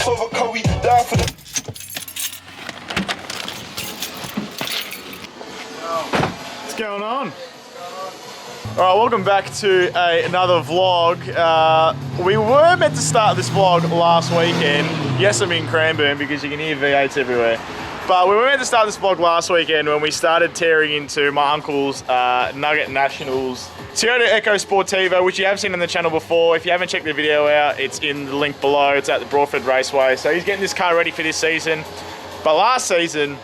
crossover, Curry, down for the. What's going on? Alright, welcome back to another vlog. We were meant to start this vlog last weekend. Yes, I'm in Cranbourne because you can hear V8s everywhere. But we were meant to start this vlog last weekend when we started tearing into my uncle's Nugget Nationals Toyota Echo Sportivo, which you have seen on the channel before. If you haven't checked the video out, it's in the link below. It's at the Broadford Raceway. So he's getting this car ready for this season. But last season,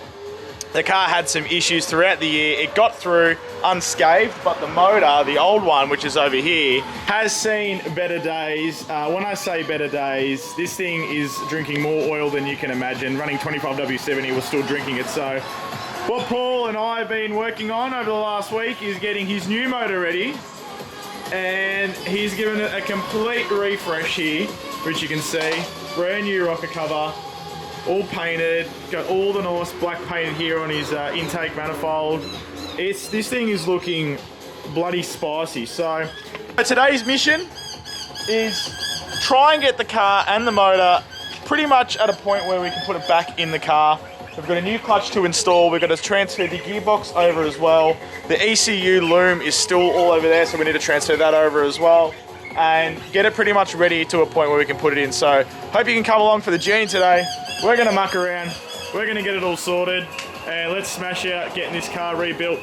the car had some issues throughout the year. It got through unscathed, but the motor, the old one, which is over here, has seen better days. When I say better days, this thing is drinking more oil than you can imagine. Running 25W70, we're still drinking it. So what Paul and I have been working on over the last week is getting his new motor ready. And he's given it a complete refresh here, which you can see. Brand new rocker cover. All painted, got all the nice black paint here on his intake manifold. This thing is looking bloody spicy. So today's mission is try and get the car and the motor pretty much at a point where we can put it back in the car. We've got a new clutch to install. We've got to transfer the gearbox over as well. The ECU loom is still all over there, so we need to transfer that over as well. And get it pretty much ready to a point where we can put it in. So hope you can come along for the journey today. We're gonna muck around, we're gonna get it all sorted, and let's smash out getting this car rebuilt.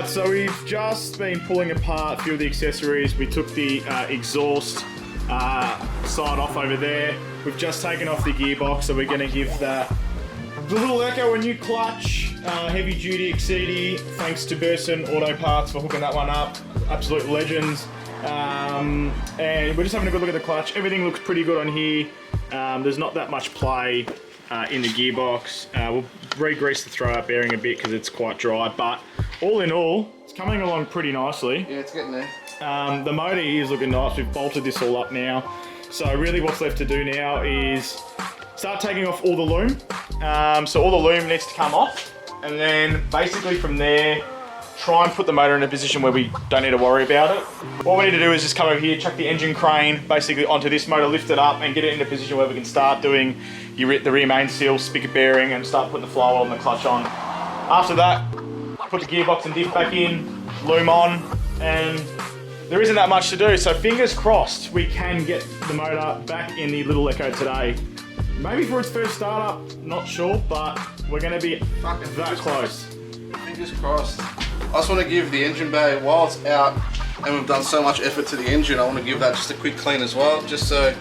So we've just been pulling apart a few of the accessories. We took the exhaust side off over there. We've just taken off the gearbox, so we're going to give the little Echo a new clutch, heavy duty Exceedy, thanks to Burson Auto Parts for hooking that one up. Absolute legends. And we're just having a good look at the clutch. Everything looks pretty good on here. There's not that much play in the gearbox. We'll re-grease the throw-up bearing a bit because it's quite dry, but all in all, it's coming along pretty nicely. Yeah, it's getting there. The motor is looking nice. We've bolted this all up now. So really what's left to do now is start taking off all the loom. So all the loom needs to come off. And then basically from there, try and put the motor in a position where we don't need to worry about it. What we need to do is just come over here, chuck the engine crane basically onto this motor, lift it up and get it in a position where we can start doing the rear main seal, spigot bearing, and start putting the flywheel and the clutch on. After that, put the gearbox and diff back in, loom on, and there isn't that much to do. So fingers crossed we can get the motor back in the little Echo today. Maybe for its first startup, not sure, but we're going to be that close. Fingers crossed. I just want to give the engine bay, while it's out and we've done so much effort to the engine, I want to give that just a quick clean as well, just so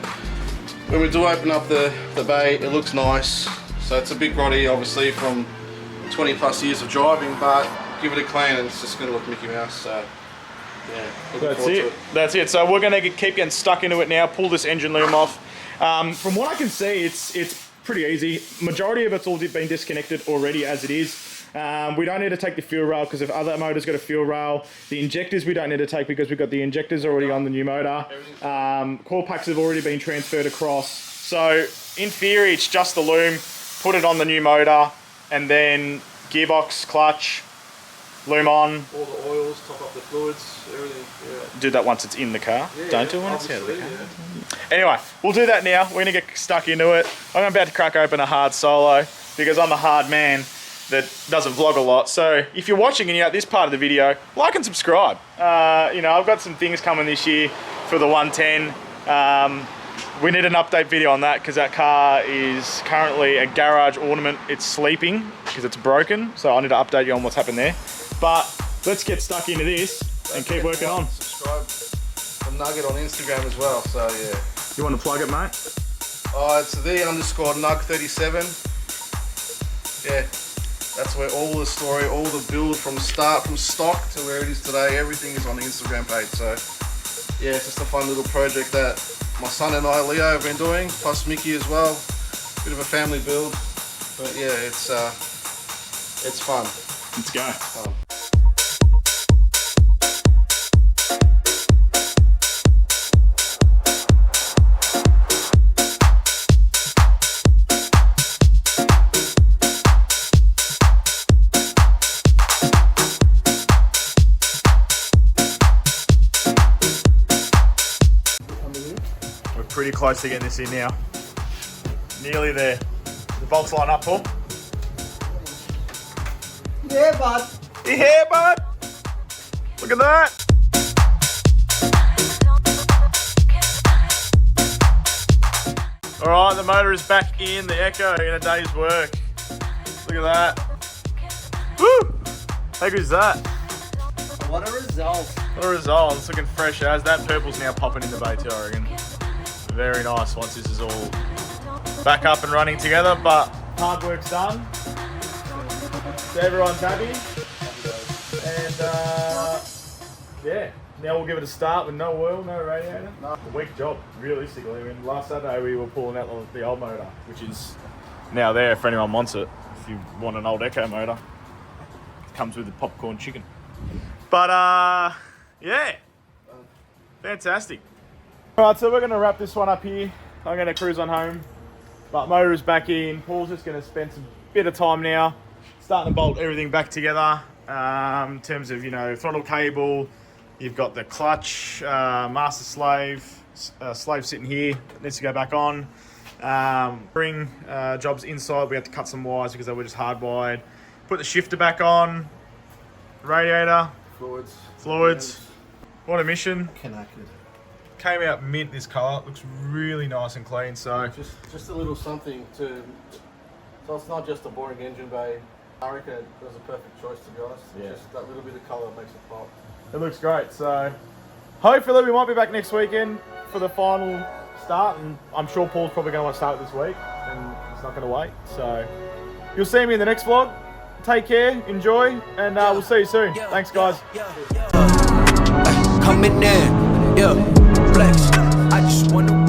when we do open up the bay, it looks nice. So it's a big body, obviously, from 20 plus years of driving, but give it a clean and it's just going to look Mickey Mouse. So yeah, that's it. That's it. So we're going to keep getting stuck into it now, pull this engine loom off. From what I can see, it's pretty easy. Majority of it's all been disconnected already as it is. We don't need to take the fuel rail because if other motors got a fuel rail. The injectors we don't need to take because we've got the injectors already on the new motor. Coil packs have already been transferred across. So in theory, it's just the loom, put it on the new motor, and then gearbox, clutch, loom on. All the oils, top up the fluids, everything. Yeah. Do that once it's in the car. Yeah, don't do it when it's out of the car. Yeah. Anyway, we'll do that now. We're going to get stuck into it. I'm about to crack open a hard solo because I'm a hard man that doesn't vlog a lot. So if you're watching and you're at this part of the video, like and subscribe. You know, I've got some things coming this year for the 110. We need an update video on that because that car is currently a garage ornament. It's sleeping because it's broken. So I need to update you on what's happened there. But let's get stuck into this and keep working on. Subscribe to Nugget on Instagram as well, so yeah. You want to plug it, mate? It's the_Nug37. Yeah, that's where all the story, all the build from stock to where it is today, everything is on the Instagram page. So yeah, it's just a fun little project that my son and I, Leo, have been doing, plus Mickey as well. Bit of a family build, but yeah, it's fun. Let's go. Fun. pretty close to getting this in now. Nearly there. The bolts line up, Paul. Yeah, bud. Yeah, bud. Look at that. All right, the motor is back in the Echo in a day's work. Look at that. Woo! How good is that? What a result. What a result. It's looking fresh as. That purple's now popping in the bay too, I reckon. Very nice once this is all back up and running together, but hard work's done. So everyone's happy. And yeah, now we'll give it a start with no oil, no radiator. No. A weak job, realistically. I mean, last Saturday we were pulling out the old motor, which is now there if anyone wants it. If you want an old Echo motor, it comes with the popcorn chicken. But yeah, fantastic. All right, so we're gonna wrap this one up here. I'm gonna cruise on home, but motor is back in. Paul's just gonna spend some bit of time now, starting to bolt everything back together. In terms of, you know, throttle cable, you've got the clutch, master slave, slave sitting here, needs to go back on. Bring jobs inside, we have to cut some wires because they were just hardwired. Put the shifter back on, radiator, fluids. What a mission. Connected. Came out mint this colour, looks really nice and clean, so. Just a little something to, so it's not just a boring engine bay. I reckon it was a perfect choice, to be honest. Yeah. Just that little bit of colour makes it pop. It looks great, so hopefully we might be back next weekend for the final start, and I'm sure Paul's probably going to want to start this week, and he's not going to wait, so you'll see me in the next vlog. Take care, enjoy, and we'll see you soon. Thanks, guys. Coming in, yeah, flex. I just wanna